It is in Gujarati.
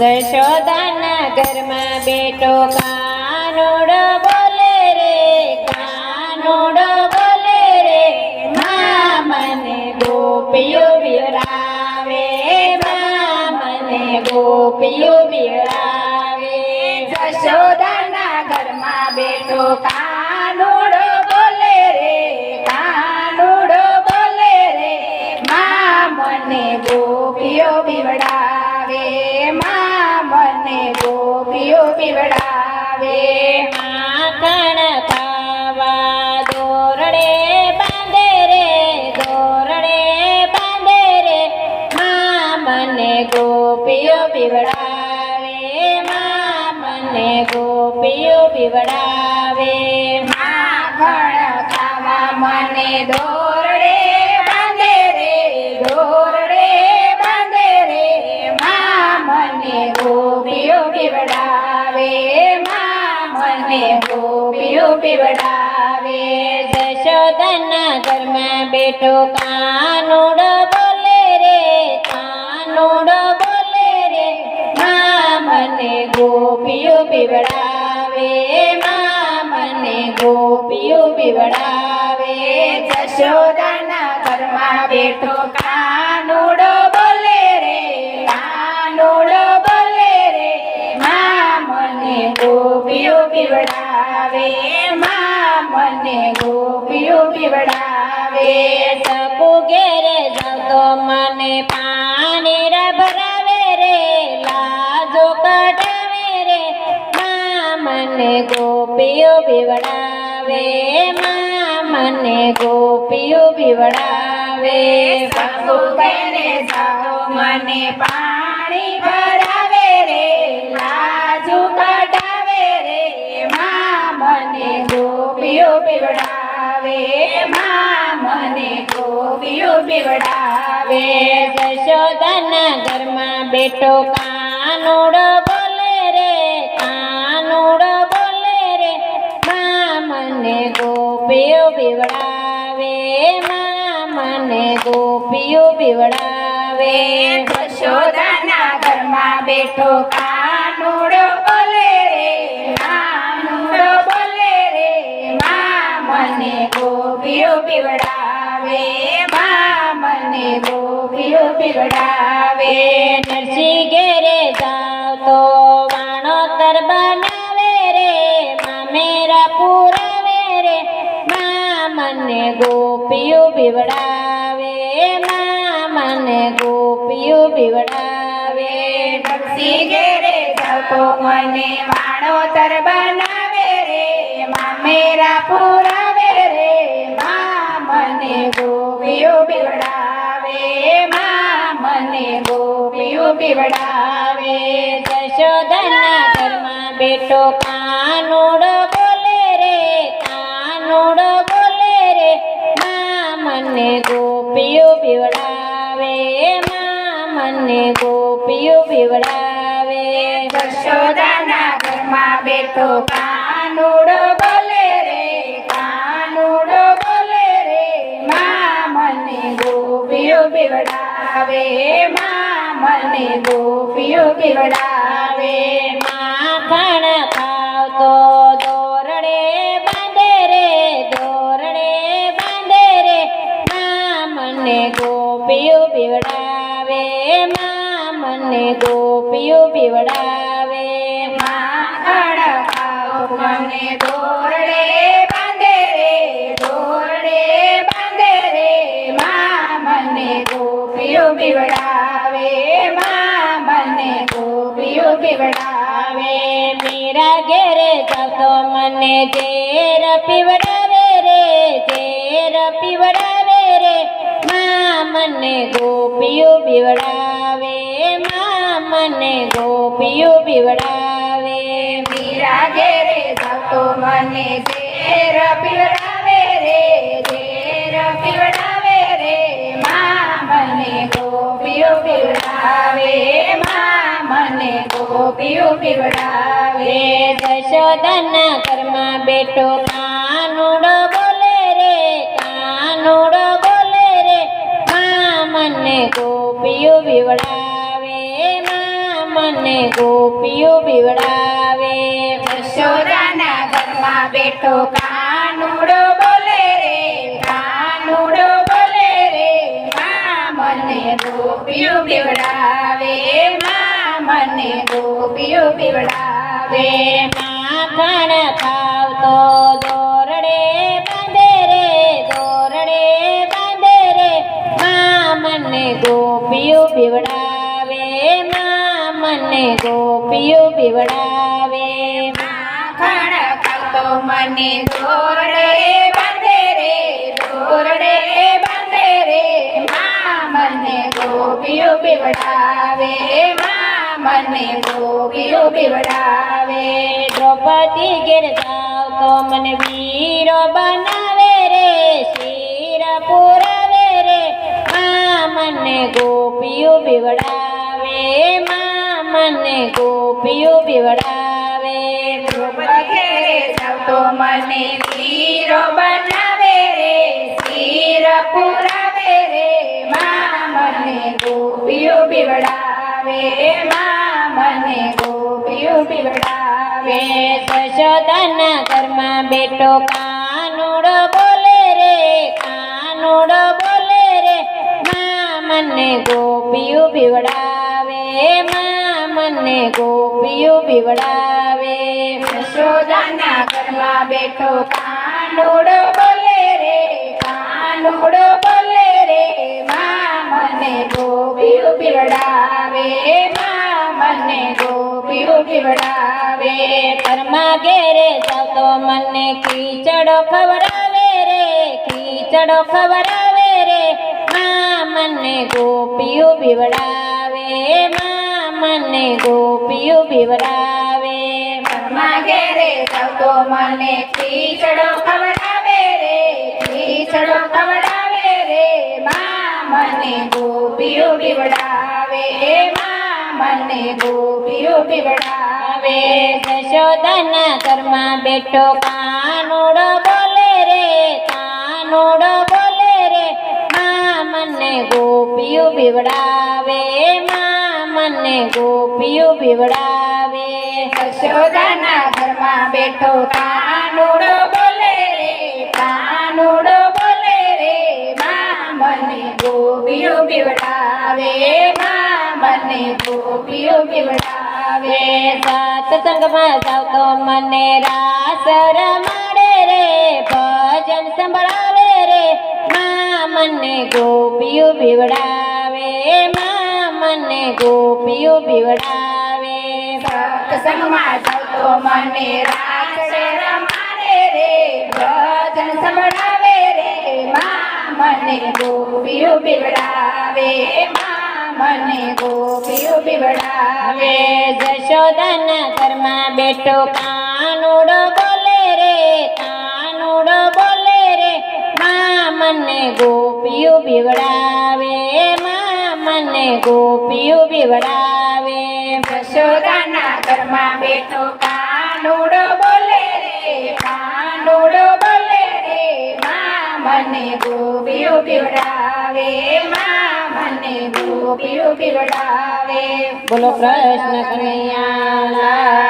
જશોદાના ઘરમાં બેટો કાનુડો બોલે રે, કાનુડો બોલે રે, મા મને ગોપીઓ બિરાવે, મા મને ગોપીઓ બિરાવે. જશોદાના ઘરમાં બેટો કાનુડો બોલે રે, કાનુડો બોલે રે, મા મને ગોપીઓ બિવડાવે, મા મને ગોપીઓ બિવડાવે. માખણ ખાવા દોરડે બાંધે રે, દોરડે બાંધે રે, મા મને ગોપીઓ બિવડાવે, મા મને ગોપીઓ બિવડાવે. માખણ ખાવા મને દોરડે બાંધે રે, દોરડે બાંધે રે, મા મને ગોપીઓ બિવડાવે, મા મને ગોપીઓ બિવડાવે. જશોદાના ઘરમાં બેઠો કાનુડો બોલે રે, કાનુડો બોલે રે, મા મને ગોપીઓ બિવડાવે, મા મને ગોપીઓ બિવડાવે. જશોદાના ઘરમાં બેઠો કાનુડો બોલે રે, કાનુડો બોલે રે, મા મને ગોપીઓ બિવડાવે, મા મને ગોપીઓ બિવડાવે. સપુ ઘેરે જાઉં તો મને પાણી ભરાવે રે, લાજો કઢાવે રે, મા મને ગોપીઓ બિવડાવે, મા મને ગોપીઓ બિવડાવે. સપુ ઘેરે જાઓ મને પાણી ભરાવે રે, લાજુ કઢાવે રે, મા મને ગોપીઓ બિવડાવે, મા મને ગોપીઓ બિવડાવે. જશોદાના ઘરમાં બેઠો કાનુડો બોલે રે, કાનુડો બોલે રે, મા મને ગોપીઓ બિવડાવે, મા મને ગોપીઓ બિવડાવે. જશોદાના ઘરમાં બેઠો કાનુડો બોલે રે, કાનુડો બોલે રે, મા મને ગોપીઓ બિવડાવે, મા મને ગોપીઓ બિવડાવે. નરસિંહ ઘેરે જાવ તો વાણોતર બનાવે રે, મામેરા પુરાવે રે, મા મને ગોપીઓ બિવડાવે, મા મને ગોપીઓ બિવડાવે. નરસિંહ ઘેરે જાઉં તો મને વાણોતર બનાવે રે, મામેરા પુરાવે રે, મા મને ગોપીઓ બિવડાવે, મા મને ગોપીઓ બિવડાવે. જશોદાના ઘરમાં બેઠો કાનુડો બોલે રે, કાનુડો બોલે રે, મા મને ગોપીઓ બિવડાવે, મા મને ગોપીઓ બિવડાવે. જશોદાના ઘરમાં બેઠો કાનુડો બોલે રે, કાનુડો બોલે રે, મા મને ગોપીઓ બિવડાવે, મા મને ગોપીઓ બિવડાવે. માખણ ખાવ તો દોરડે બાંધે રે, દોરડે બાંધે રે, મા મને ગોપીઓ બિવડાવે, મા મને ગોપીઓ બિવડાવે. માખણ ખાઓ મને દોરડે બાંધે રે, દોરડે બાંધે રે, મા મને ગોપીઓ બિવડાવે, મા મને ગોપીઓ બિવડાવે. મીરા ઘેરે જાવ તો મને ઝેર પીવડાવે રે, ઝેર પીવડાવે રે, મા મને ગોપીઓ બિવડાવે, મા મને ગોપીઓ બિવડાવે. મીરા ઘેરે જાઉં તો મને ઝેર પીવડાવે રે, ઝેર પીવડાવે રે, મા મને ગોપીઓ બિવડાવે, મા મને ગોપીઓ બિવડાવે. જશોદાના ઘરમાં બેઠો કાનુડો બોલે મને ગોપીઓ બીવડાવે. યશોદાના ઘરમાં બેઠો કાનુડો બોલે રે, કાનુડો બોલે રે, માં મને ગોપીઓ બીવડાવે, માં મને ગોપીઓ બીવડાવે. માખણ ખાવતો દોરડે બાંધે રે, દોરડે બાંધે રે, માં મને ગોપીઓ બીવડાવે, માં મને ગોપીઓ બીવડાવે. માખણ ખાતો મને દોરડે બાંધે રે, દોરડે બાંધે રે, માં મને ગોપીઓ બીવડાવે, માં મને ગોપીઓ બીવડાવે. દ્રૌપદી ઘેર જાવ તો મને વીરો બનાવે રે, શિર પુરાવે રે, માં મને ગોપીઓ બીવડાવે, માં મને ગોપીઓ બીવડાવે. ઘેરે જાવ તો મને વીરો બનાવે રે, શિર પુરાવે રે, માં મને ગોપીઓ બીવડાવે, માં મને ગોપીઓ બીવડાવે. યશોદાના ઘરમાં બેઠો કાનુડો બોલે રે, કાનુડો બોલે રે, માં મને ગોપીઓ બીવડાવે, માં મને ગોપીઓ બીવડાવે. યશોદાના ઘરમાં બેઠો કાનુડો બોલે રે, કાનુડો બોલે રે, માં મને ગોપીઓ બીવડાવે, માં મને ગોપીઓ બીવડાવે. ઘરમાં ઘેરે જાવ તો મને ખીચડો ખવડાવે રે, ખીચડો ખવડાવે રે, માં મને ગોપીઓ બીવડાવે, માં મને ગોપીઓ બીવડાવે. ઘરમાં ઘેરે જાવ તો મને ખીચડો ખવડાવે રે, ખીચડો ખવડાવે રે, માં મને ગોપીઓ બીવડાવે, માં મને ગોપીઓ બીવડાવે. યશોદાના ઘરમાં બેઠો કાનુડો બોલે રે, કાનુડો બોલે રે, માં મને ગોપીઓ બીવડાવે, માં મને ગોપીઓ બીવડાવે. યશોદાના ઘરમાં બેઠો કાનુડો બોલે રે, કાનુડો બોલે રે, માં મને ગોપીઓ બીવડાવે, માં મને ગોપીઓ બીવડાવે. સત્સંગમાં જાવ તો મને રાસ રમાડે રે, ભજન સંભળાવે રે, માં મને ગોપીઓ બીવડાવે, માં મને ગોપીઓ બીવડાવે. સત્સંગમાં જાવ તો મને રાસ રમાડે રે, ભજન સંભળાવે રે, માં મને ગોપીઓ બીવડાવે, માં મને ગોપીઓ બીવડાવે. યશોદાના ઘરમાં બેઠો કાનુડો બોલે રે, કાનુડો બોલે રે, માં મને ગોપીઓ બીવડાવે, માં મને ગોપીઓ બીવડાવે. યશોદાના ઘરમાં બેઠો કાનુડો બોલે રે, કાનુડો બોલે રે, માં મને ગોપીઓ બીવડાવે, માં મને ગોપીઓ બીવડાવે. બોલો કૃષ્ણ કનૈયા લાલ.